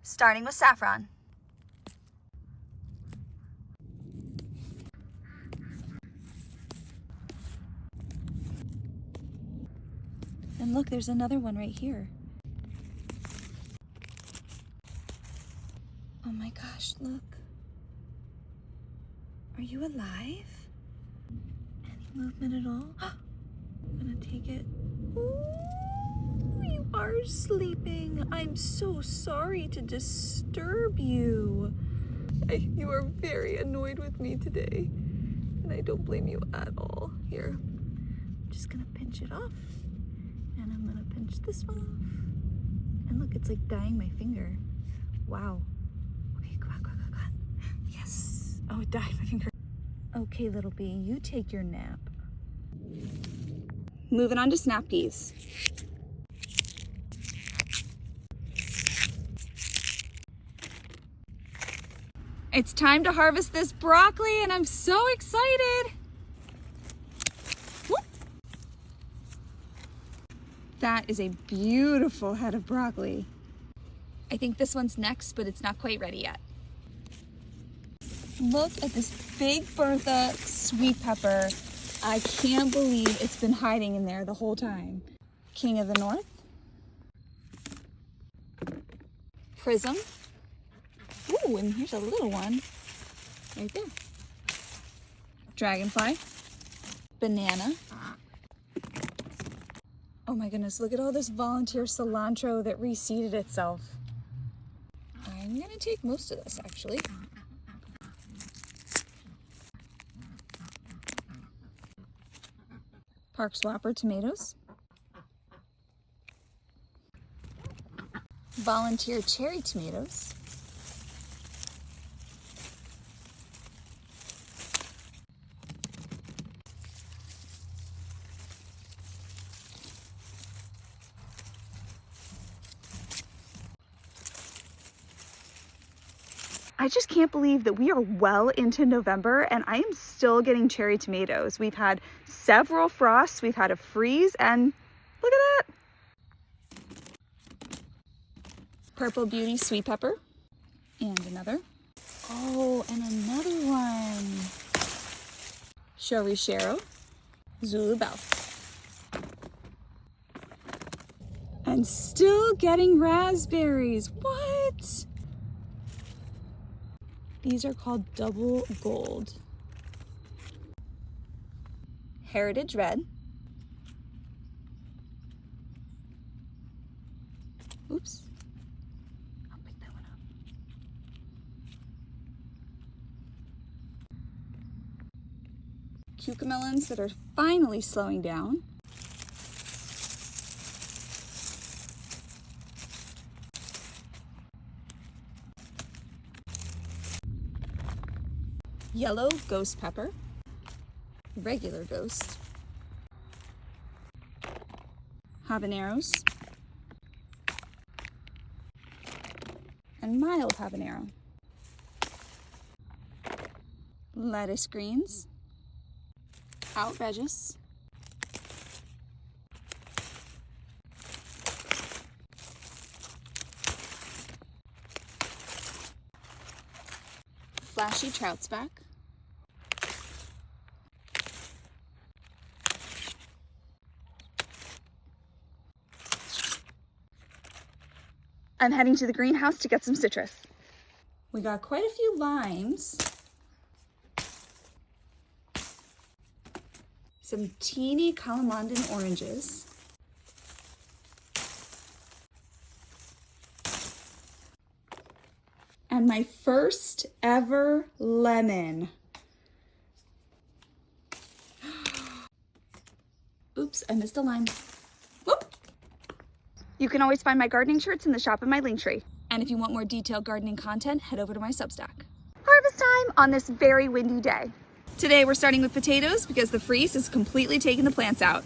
starting with Saffron. And look, there's another one right here. Oh my gosh, look. Are you alive? Any movement at all? I'm gonna take it. Ooh, you are sleeping. I'm so sorry to disturb you. You are very annoyed with me today, and I don't blame you at all. Here, I'm just gonna pinch it off, and I'm gonna pinch this one off. And look, it's like dyeing my finger. Wow. Okay, come on, come on, come on. Yes. Oh, it dyed my finger. Okay, little bee, you take your nap. Moving on to snap peas. It's time to harvest this broccoli, and I'm so excited. Whoop. That is a beautiful head of broccoli. I think this one's next, but it's not quite ready yet. Look at this big Bertha sweet pepper. I can't believe it's been hiding in there the whole time. King of the North. Prism. Ooh, and here's a little one right there. Dragonfly. Banana. Oh my goodness, look at all this volunteer cilantro that reseeded itself. I'm gonna take most of this actually. Park Swapper tomatoes. Volunteer cherry tomatoes. I just can't believe that we are well into November and I am still getting cherry tomatoes. We've had several frosts, we've had a freeze, and look at that. Purple Beauty sweet pepper. And another. Oh, and another one. Chorichero. Zulu Bell. And still getting raspberries. What? These are called double gold. Heritage red. Oops. I'll pick that one up. Cucamelons that are finally slowing down. Yellow ghost pepper, regular ghost, habaneros, and mild habanero, lettuce greens, outrageous, flashy trout's back, I'm heading to the greenhouse to get some citrus. We got quite a few limes, some teeny Calamandan oranges, and my first ever lemon. Oops, I missed a lime. Whoop. You can always find my gardening shirts in the shop in my link tree. And if you want more detailed gardening content, head over to my Substack. Harvest time on this very windy day. Today we're starting with potatoes because the freeze has completely taken the plants out.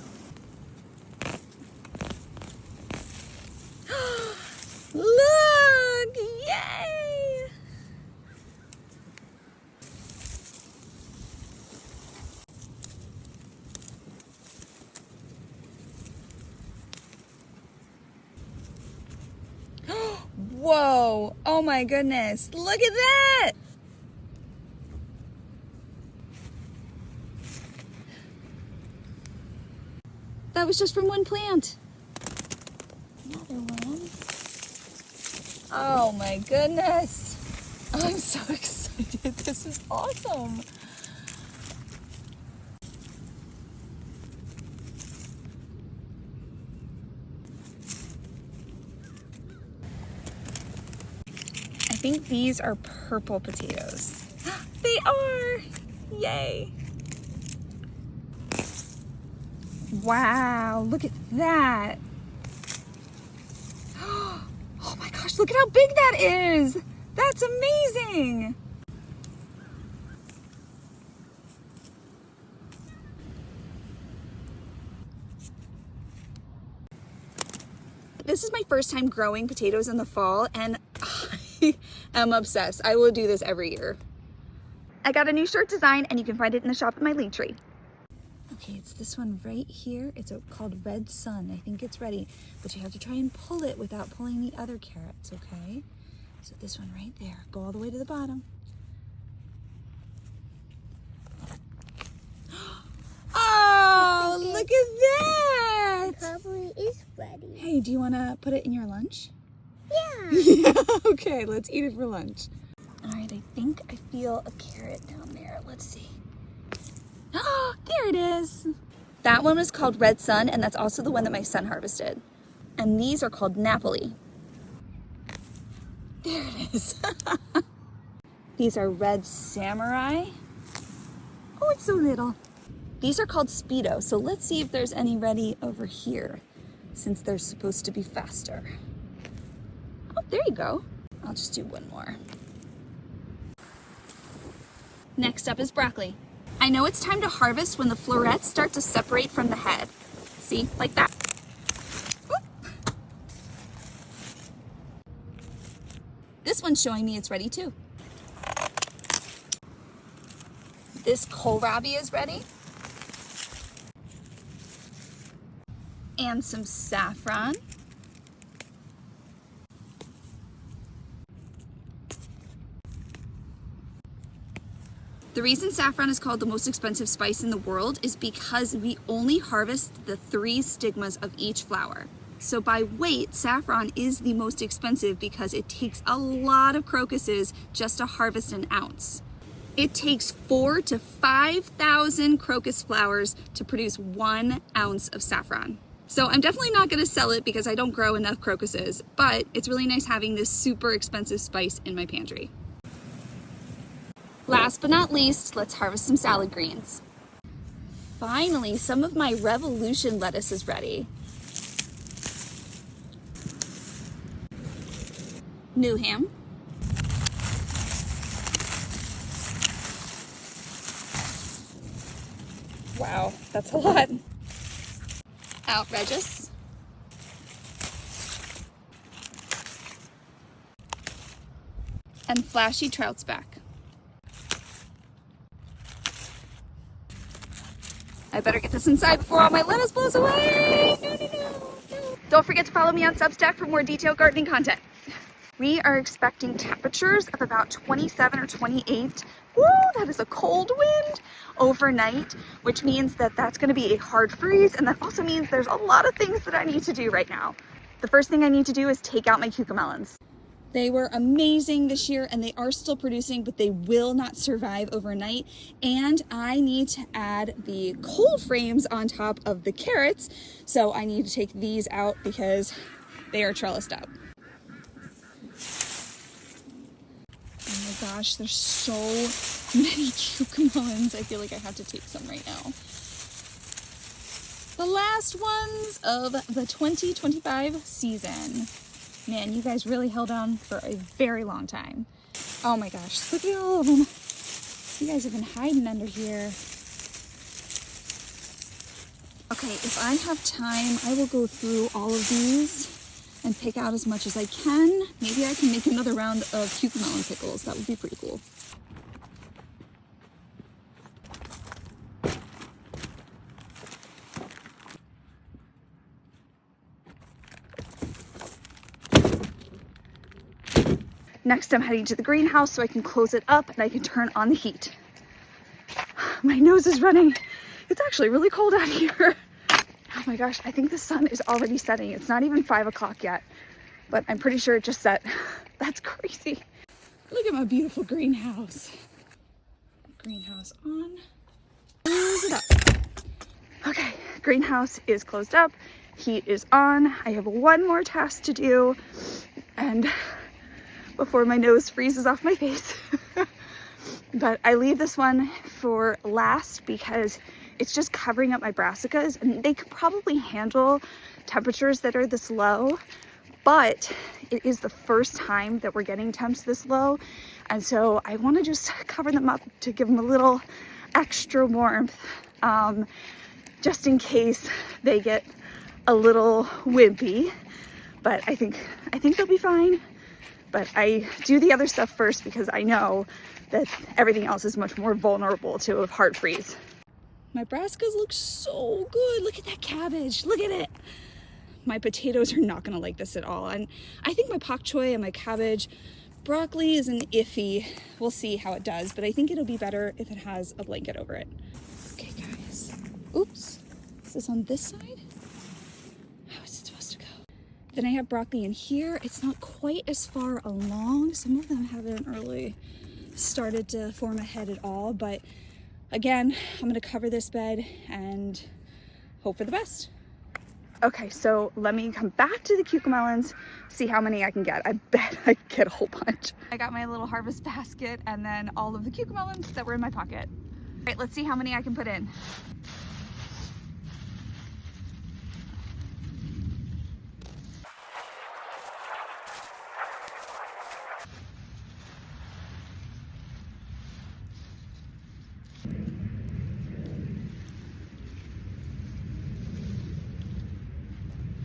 Look! Yay! Whoa, oh my goodness, look at that! That was just from one plant. Another one. Oh my goodness. I'm so excited. This is awesome. I think these are purple potatoes. They are! Yay! Wow, look at that. Oh my gosh, look at how big that is. That's amazing. This is my first time growing potatoes in the fall, and I am obsessed. I will do this every year. I got a new shirt design, and you can find it in the shop at my link tree. Okay, it's this one right here. It's called Red Sun. I think it's ready, but you have to try and pull it without pulling the other carrots, okay? So this one right there. Go all the way to the bottom. Oh, look at that! It probably is ready. Hey, do you want to put it in your lunch? Yeah. Yeah, okay, let's eat it for lunch. All right, I think I feel a carrot down there. Let's see. Oh, there it is. That one was called Red Sun, and that's also the one that my son harvested. And these are called Napoli. There it is. These are Red Samurai. Oh, it's so little. These are called Speedo, so let's see if there's any ready over here, since they're supposed to be faster. Oh, there you go. I'll just do one more. Next up is broccoli. I know it's time to harvest when the florets start to separate from the head. See, like that. Oop. This one's showing me it's ready too. This kohlrabi is ready. And some saffron. The reason saffron is called the most expensive spice in the world is because we only harvest the 3 stigmas of each flower. So by weight, saffron is the most expensive because it takes a lot of crocuses just to harvest an ounce. It takes 4,000 to 5,000 crocus flowers to produce 1 ounce of saffron. So I'm definitely not going to sell it because I don't grow enough crocuses, but it's really nice having this super expensive spice in my pantry. Last but not least, let's harvest some salad greens. Finally, some of my Revolution lettuce is ready. Newham. Wow, that's a lot. Outrageous. And flashy trout's back. I better get this inside before all my lettuce blows away. No. Don't forget to follow me on Substack for more detailed gardening content. We are expecting temperatures of about 27 or 28. Woo, that is a cold wind overnight, which means that that's going to be a hard freeze, and that also means there's a lot of things that I need to do right now. The first thing I need to do is take out my cucamelons. They were amazing this year, and they are still producing, but they will not survive overnight. And I need to add the cold frames on top of the carrots, so I need to take these out because they are trellised up. Oh my gosh, there's so many cucamelons. I feel like I have to take some right now. The last ones of the 2025 season. Man, you guys really held on for a very long time. Oh my gosh, look at all of them. You guys have been hiding under here. Okay, if I have time, I will go through all of these and pick out as much as I can. Maybe I can make another round of cucamelon pickles. That would be pretty cool. Next, I'm heading to the greenhouse so I can close it up and I can turn on the heat. My nose is running. It's actually really cold out here. Oh my gosh, I think the sun is already setting. It's not even 5 o'clock yet, but I'm pretty sure it just set. That's crazy. Look at my beautiful greenhouse. Greenhouse on. Close it up. Okay, greenhouse is closed up. Heat is on. I have one more task to do, and before my nose freezes off my face. But I leave this one for last because it's just covering up my brassicas, and they could probably handle temperatures that are this low, but it is the first time that we're getting temps this low, and so I want to just cover them up to give them a little extra warmth, just in case they get a little wimpy. But I think they'll be fine. But I do the other stuff first because I know that everything else is much more vulnerable to a hard freeze. My brassicas look so good. Look at that cabbage. Look at it. My potatoes are not gonna like this at all. And I think my pak choi and my cabbage, broccoli is an iffy. We'll see how it does, but I think it'll be better if it has a blanket over it. Okay, guys. Oops. Is this on this side? How is it supposed to go? Then I have broccoli in here. It's not quite as far along. Some of them haven't really started to form a head at all, but again, I'm gonna cover this bed and hope for the best. Okay, so let me come back to the cucamelons, see how many I can get. I bet I can get a whole bunch. I got my little harvest basket and then all of the cucamelons that were in my pocket. All right, let's see how many I can put in.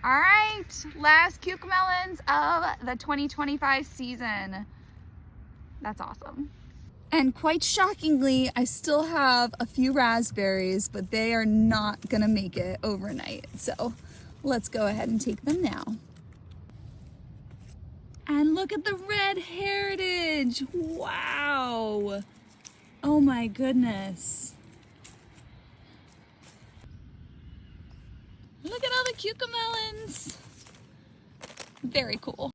All right, last cucamelons of the 2025 season. That's awesome. And quite shockingly, I still have a few raspberries, but they are not gonna make it overnight. So let's go ahead and take them now. And look at the red heritage. Wow. Oh my goodness. Look at all the cucamelons. Very cool.